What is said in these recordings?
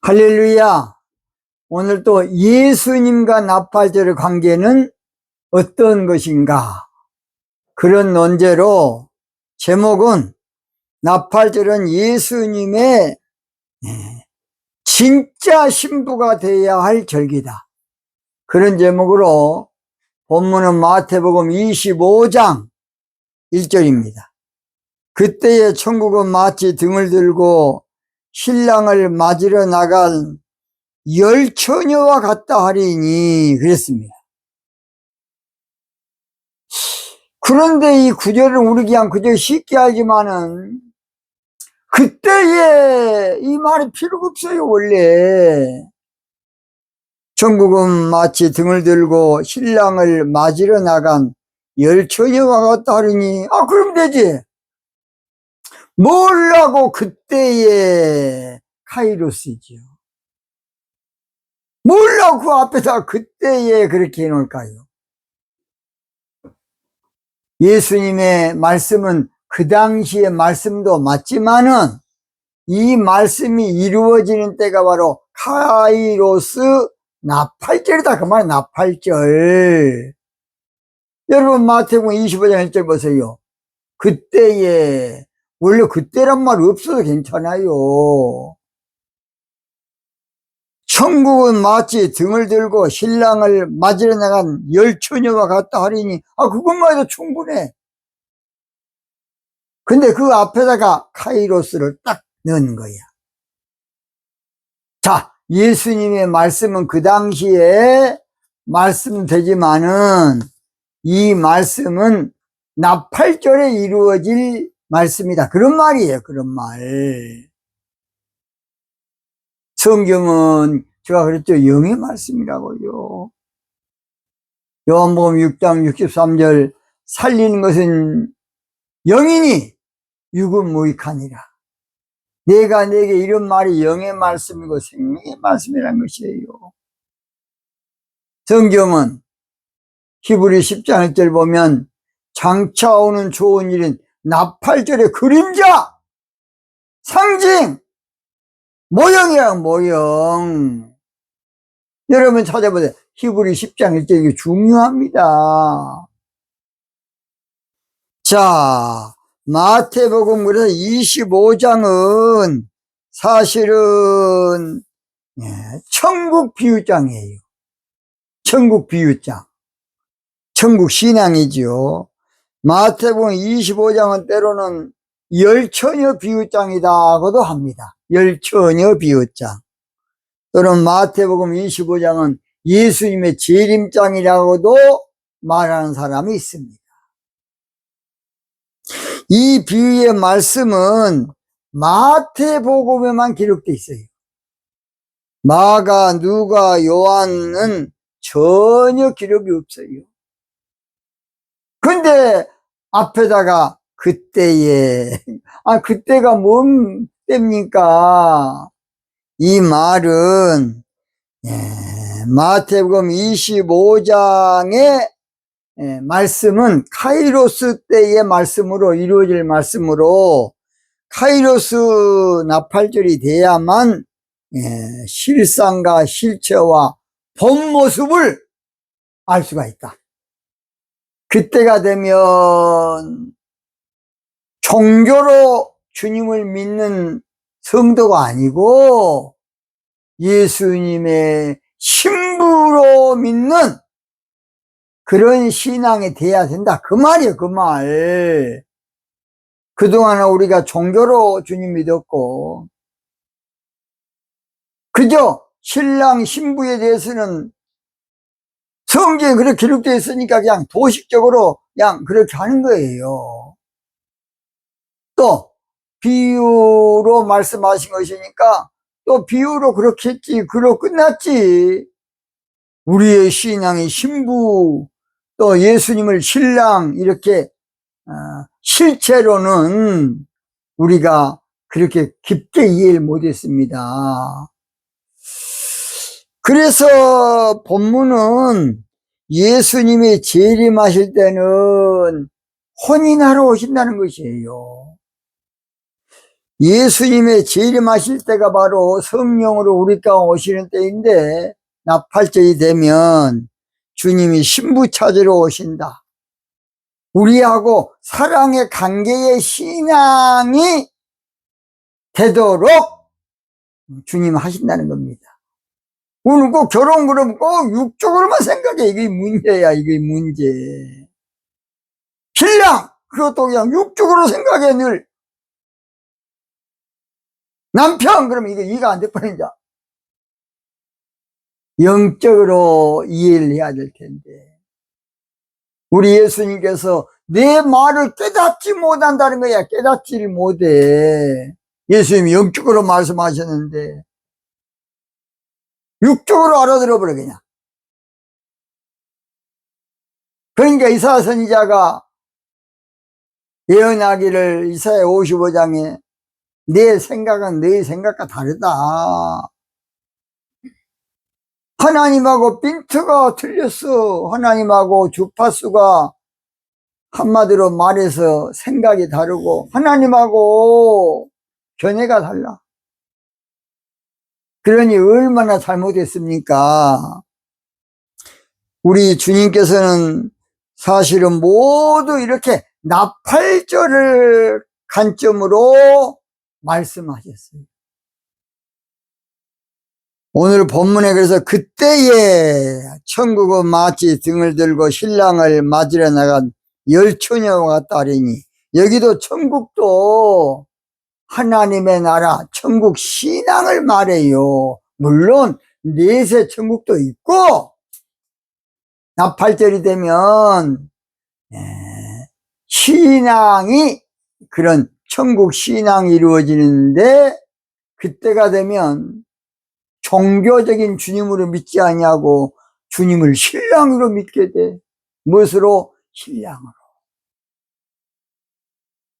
할렐루야. 오늘 또 예수님과 나팔절의 관계는 어떤 것인가? 그런 논제로 제목은 나팔절은 예수님의 진짜 신부가 되어야 할 절기다. 그런 제목으로 본문은 마태복음 25장 1절입니다. 그때에 천국은 마치 등을 들고 신랑을 맞으러 나간 열 처녀와 같다 하리니 그랬습니다. 그런데 이 구절을 우리 그냥 그저 쉽게 알지만은 그때에 이 말이 필요가 없어요. 원래 천국은 마치 등을 들고 신랑을 맞으러 나간 열 처녀와 같다 하리니 그럼 되지. 뭘라고 그때에 카이로스지요. 뭘라고 그 앞에다 그때에 그렇게 해놓을까요? 예수님의 말씀은 그 당시의 말씀도 맞지만은 이 말씀이 이루어지는 때가 바로 카이로스 나팔절이다. 그 말은 나팔절. 여러분 마태복음 25장 1절 보세요. 그때에, 원래 그때란 말 없어도 괜찮아요. 천국은 마치 등을 들고 신랑을 맞으러 나간 열 처녀와 같다 하리니 그것만 해도 충분해. 근데 그 앞에다가 카이로스를 딱 넣은 거야. 자, 예수님의 말씀은 그 당시에 말씀되지만은 이 말씀은 나팔절에 이루어질 말씀이다. 그런 말이에요. 그런 말. 성경은 제가 그랬죠. 영의 말씀이라고요. 요한복음 6장 63절 살리는 것은 영이니 육은 무익하니라. 내가 내게 이런 말이 영의 말씀이고 생명의 말씀이라는 것이에요. 성경은 히브리 10장 1절 보면 장차 오는 좋은 일은 나팔절의 그림자, 상징, 모형이랑 모형. 여러분 찾아보세요. 히브리 10장 1절 이게 중요합니다. 자, 마태복음 그래서 25장은 사실은 천국 비유장이에요. 천국 비유장. 천국 신앙이죠. 마태복음 25장은 때로는 열처녀 비유장이라고도 합니다. 열처녀 비유장. 또는 마태복음 25장은 예수님의 재림장이라고도 말하는 사람이 있습니다. 이 비유의 말씀은 마태복음에만 기록되어 있어요. 마가, 누가, 요한은 전혀 기록이 없어요. 근데 앞에다가 그때에, 그때가 뭔 때입니까? 이 말은 마태복음 25장의 말씀은 카이로스 때의 말씀으로 이루어질 말씀으로 카이로스 나팔절이 돼야만 실상과 실체와 본 모습을 알 수가 있다. 그때가 되면 종교로 주님을 믿는 성도가 아니고 예수님의 신부로 믿는 그런 신앙이 돼야 된다. 그 말이에요. 그 말. 그동안은 우리가 종교로 주님 믿었고 그저 신랑 신부에 대해서는 성경에 그렇게 기록되어 있으니까 그냥 도식적으로 그냥 그렇게 하는 거예요. 또 비유로 말씀하신 것이니까 또 비유로 그렇게 했지. 그러고 끝났지. 우리의 신앙이 신부 또 예수님을 신랑 이렇게 실제로는 우리가 그렇게 깊게 이해를 못했습니다. 그래서 본문은 예수님이 재림하실 때는 혼인하러 오신다는 것이에요. 예수님의 재림하실 때가 바로 성령으로 우리 가운데 오시는 때인데, 나팔절이 되면 주님이 신부 찾으러 오신다. 우리하고 사랑의 관계의 신앙이 되도록 주님 하신다는 겁니다. 오늘 꼭 결혼 그러면 꼭 육적으로만 생각해. 이게 문제야, 이게 문제. 신랑! 그것도 그냥 육적으로 생각해, 늘. 남편! 그러면 이게 이해가 안 될 뻔했냐. 영적으로 이해를 해야 될 텐데. 우리 예수님께서 내 말을 깨닫지 못한다는 거야. 깨닫지를 못해. 예수님이 영적으로 말씀하셨는데 육적으로 알아들어버려 그냥. 그러니까 이사야 선지자가 예언하기를 이사야 55장에 내 생각은 너희 생각과 다르다. 하나님하고 빈트가 틀렸어. 하나님하고 주파수가 한마디로 말해서 생각이 다르고 하나님하고 견해가 달라. 그러니 얼마나 잘못했습니까? 우리 주님께서는 사실은 모두 이렇게 나팔절을 관점으로 말씀하셨어요. 오늘 본문에 그래서 그때에 천국은 마치 등을 들고 신랑을 맞으러 나간 열 처녀와 같다 하리니, 여기도 천국도 하나님의 나라 천국 신앙을 말해요. 물론 내세 천국도 있고 나팔절이 되면 신앙이, 그런 천국 신앙이 이루어지는데, 그때가 되면 종교적인 주님으로 믿지 아니하고 주님을 신랑으로 믿게 돼. 무엇으로? 신랑으로.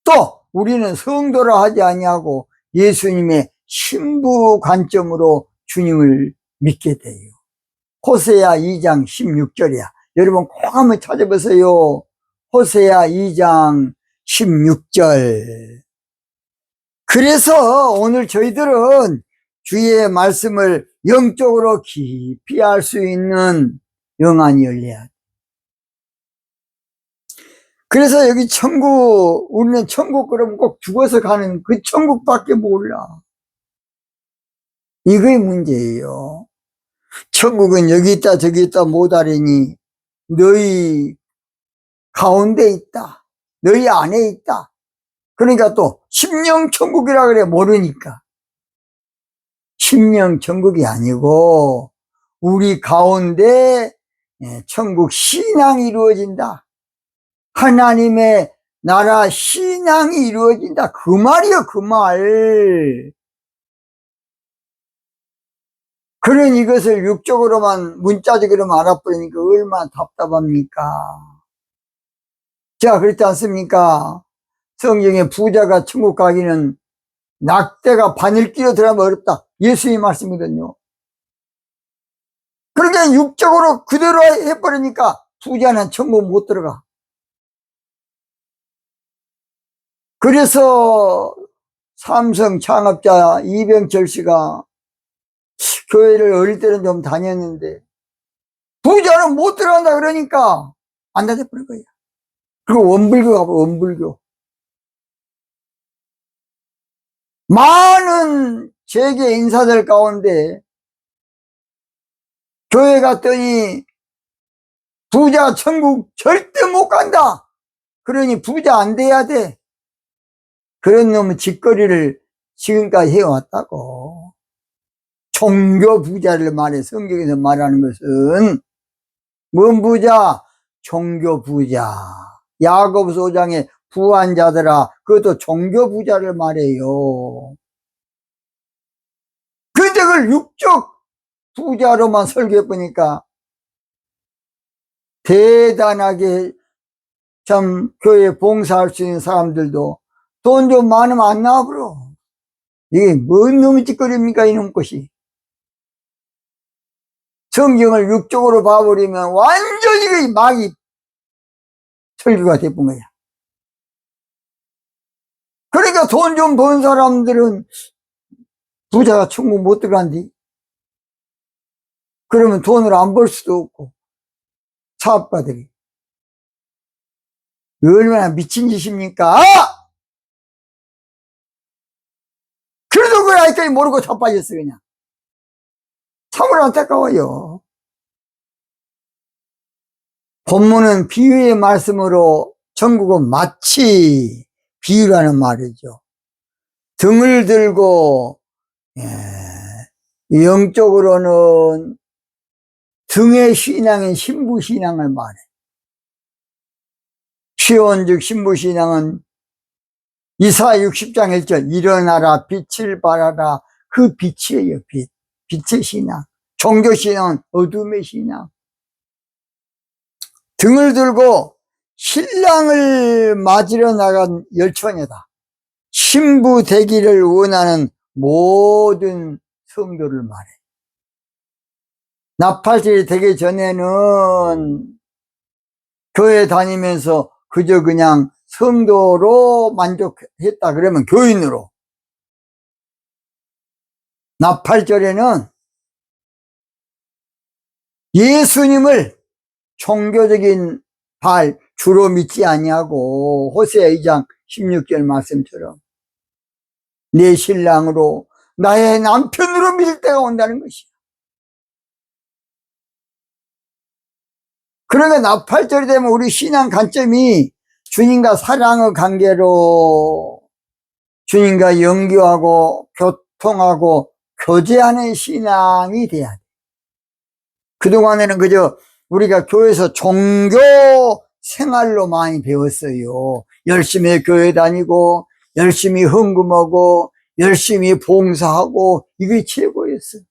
또 우리는 성도라 하지 아니하고 예수님의 신부 관점으로 주님을 믿게 돼요. 호세아 2장 16절이야. 여러분 꼭 한번 찾아보세요. 호세아 2장 16절. 그래서 오늘 저희들은 주의 말씀을 영적으로 깊이 알 수 있는 영안이 열려야 돼. 그래서 여기 천국, 우리는 천국 그러면 꼭 죽어서 가는 그 천국밖에 몰라. 이게 문제예요. 천국은 여기 있다 저기 있다 못하리니 너희 가운데 있다, 너희 안에 있다. 그러니까 또 심령천국이라 그래. 모르니까. 심령천국이 아니고 우리 가운데 천국 신앙이 이루어진다. 하나님의 나라 신앙이 이루어진다. 그 말이요, 그 말. 그런 이것을 육적으로만 문자적으로만 알아버리니까 얼마나 답답합니까? 자, 그렇지 않습니까? 성경에 부자가 천국 가기는 낙대가 바늘기로 들어가면 어렵다. 예수님 말씀이거든요. 그러니까 육적으로 그대로 해버리니까 부자는 천국 못 들어가. 그래서 삼성 창업자 이병철 씨가 교회를 어릴 때는 좀 다녔는데 부자는 못 들어간다 그러니까 안 다녀버린 거야. 그리고 원불교 가봐, 원불교. 많은 세계 인사들 가운데 교회 갔더니 부자 천국 절대 못 간다. 그러니 부자 안 돼야 돼. 그런 놈은 짓거리를 지금까지 해왔다고. 종교 부자를 말해. 성경에서 말하는 것은 뭔 부자? 종교 부자. 야고보서 5장에 부한 자들아, 그것도 종교 부자를 말해요. 근데 그걸 육적 부자로만 설계해보니까 대단하게 참 교회에 봉사할 수 있는 사람들도 돈 좀 많으면 안 나와버려. 이게 뭔 놈의 짓거리입니까, 이놈 것이. 성경을 육적으로 봐버리면 완전히 막이 설교가 돼본 거야. 그러니까 돈 좀 번 사람들은 부자가 천국 못 들어간디. 그러면 돈을 안 벌 수도 없고, 사업가들이. 얼마나 미친 짓입니까? 그래도 그걸 아직까지 모르고 자빠졌어, 그냥. 참으로 안타까워요. 본문은 비유의 말씀으로 전국은 마치 비유라는 말이죠. 등을 들고, 영적으로는 등의 신앙인 신부신앙을 말해. 시온 즉 신부신앙은 이사야 60장 1절 일어나라 빛을 발하라 그 빛이에요. 빛의 신앙. 종교신앙은 어둠의 신앙. 등을 들고 신랑을 맞으러 나간 열처녀다. 신부 되기를 원하는 모든 성도를 말해. 나팔절이 되기 전에는 교회 다니면서 그저 그냥 성도로 만족했다 그러면 교인으로. 나팔절에는 예수님을 종교적인 발 주로 믿지 아니하고 호세아 2장 16절 말씀처럼 내 신랑으로 나의 남편으로 믿을 때가 온다는 것이야. 그러니까 나팔절이 되면 우리 신앙 관점이 주님과 사랑의 관계로 주님과 연교하고 교통하고 교제하는 신앙이 돼야 돼. 그동안에는 그저 우리가 교회에서 종교 생활로 많이 배웠어요. 열심히 교회 다니고 열심히 헌금하고 열심히 봉사하고 이게 최고였어요.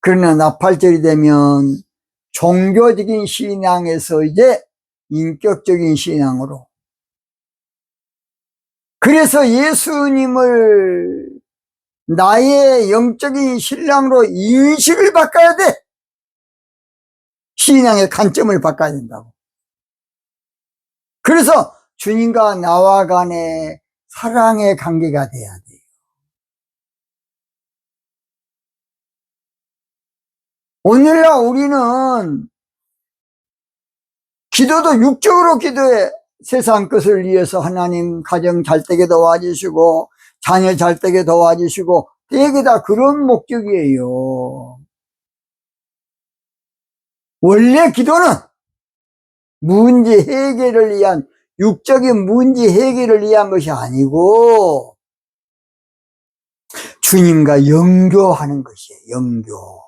그러나 나팔절이 되면 종교적인 신앙에서 이제 인격적인 신앙으로. 그래서 예수님을 나의 영적인 신랑으로 인식을 바꿔야 돼. 신앙의 관점을 바꿔야 된다고. 그래서 주님과 나와 간의 사랑의 관계가 돼야 돼요. 오늘날 우리는 기도도 육적으로 기도해. 세상 것을 위해서 하나님 가정 잘 되게 도와주시고 자녀 잘 되게 도와주시고 되게 다 그런 목적이에요. 원래 기도는 문제 해결을 위한 육적인 문제 해결을 위한 것이 아니고 주님과 연교하는 것이에요. 연교.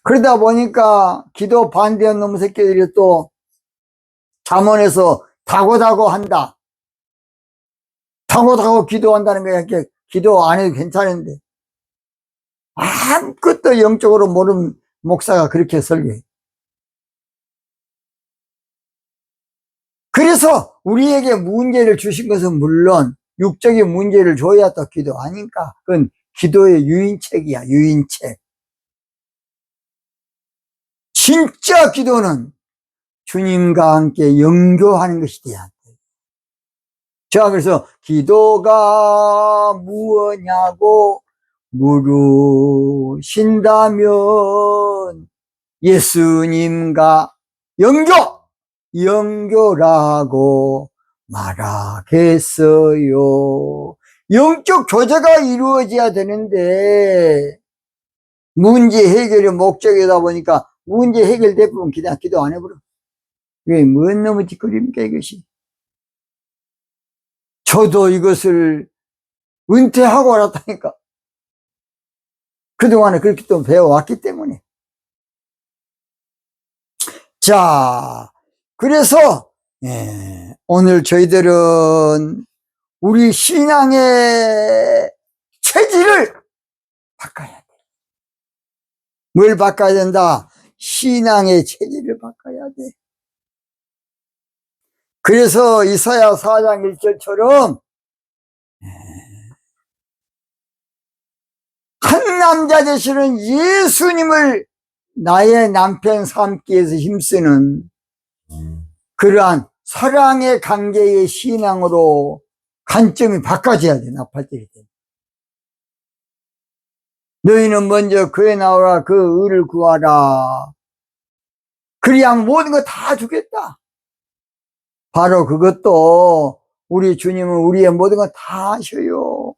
그러다 보니까 기도 반대한 놈 새끼들이 또 잠언에서 다고다고 한다. 다고다고 기도한다는 거야. 이렇게 기도 안 해도 괜찮은데 아무것도 영적으로 모르는 목사가 그렇게 설교해. 그래서 우리에게 문제를 주신 것은 물론 육적인 문제를 줘야 또 기도하니까 그건 기도의 유인책이야. 유인책. 진짜 기도는 주님과 함께 연교하는 것이 돼야 돼. 자, 그래서 기도가 무엇냐고 물으신다면 예수님과 연교라고 말하겠어요. 영적 교제가 이루어져야 되는데 문제 해결의 목적이다 보니까 문제 해결되면 그냥 기도 안 해버려. 이게 뭔 놈의 짓거리입니까 이것이. 저도 이것을 은퇴하고 알았다니까. 그동안에 그렇게 또 배워왔기 때문에. 자, 그래서 오늘 저희들은 우리 신앙의 체질을 바꿔야 돼. 뭘 바꿔야 된다? 신앙의 체질을 바꿔야 돼. 그래서 이사야 4장 1절처럼 한 남자 되시는 예수님을 나의 남편 삼기 위해서 힘쓰는 그러한 사랑의 관계의 신앙으로 관점이 바꿔져야 돼. 나팔절이 돼. 너희는 먼저 그에 나오라, 그 의를 구하라. 그리야 모든 거 다 주겠다. 바로 그것도 우리 주님은 우리의 모든 거 다 하셔요.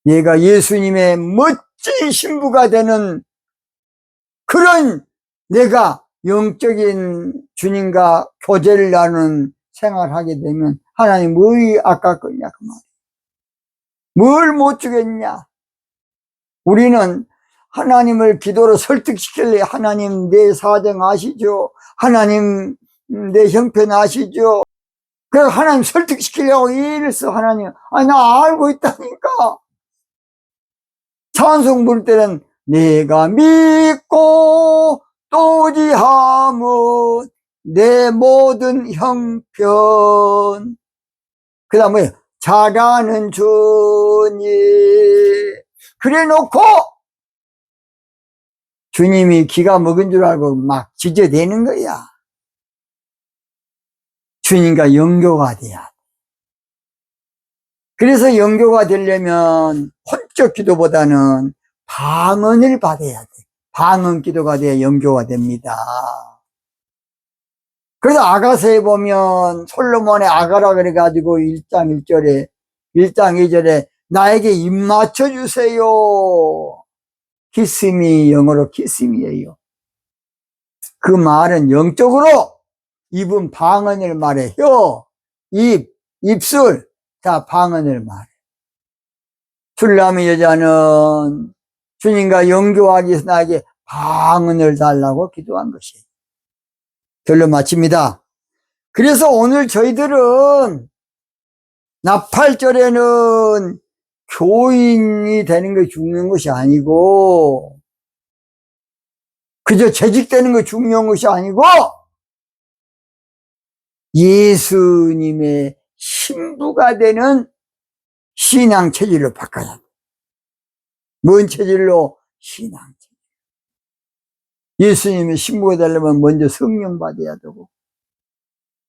얘가 예수님의 멋진 신부가 되는 그런 내가 영적인 주님과 교제를 나누는 생활을 하게 되면 하나님 뭐이 아깝겠냐 그 말이야. 뭘 못 주겠냐. 우리는 하나님을 기도로 설득시킬래. 하나님 내 사정 아시죠? 하나님 내 형편 아시죠? 그래서 하나님 설득시키려고 이랬어. 하나님 나 알고 있다니까. 찬송 부를 때는 내가 믿고 또지함은 내 모든 형편. 그 다음에 잘하는 주님. 그래 놓고 주님이 기가 먹은 줄 알고 막 지저대는 거야. 주님과 영교가 돼야 돼. 그래서 영교가 되려면 혼적 기도보다는 방언을 받아야 돼. 방언 기도가 돼야 영교가 됩니다. 그래서 아가서에 보면 솔로몬의 아가라 그래가지고 1장 1절에 1장 2절에 나에게 입 맞춰주세요. 키스미, 영어로 키스미예요. 그 말은 영적으로 입은 방언을 말해. 혀, 입, 입술, 다 방언을 말해. 술람의 여자는 주님과 영교하기 위해서 나에게 방언을 달라고 기도한 것이에요. 결론 마칩니다. 그래서 오늘 저희들은 나팔절에는 교인이 되는 게 중요한 것이 아니고 그저 재직되는 게 중요한 것이 아니고 예수님의 신부가 되는 신앙 체질로 바꿔야 돼. 뭔 체질로? 신앙 체질. 예수님의 신부가 되려면 먼저 성령 받아야 되고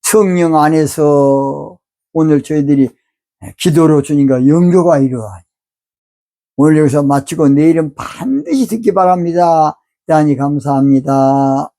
성령 안에서 오늘 저희들이 기도로 주님과 영교가 이루어야 돼. 오늘 여기서 마치고 내일은 반드시 듣기 바랍니다. 대단히 감사합니다.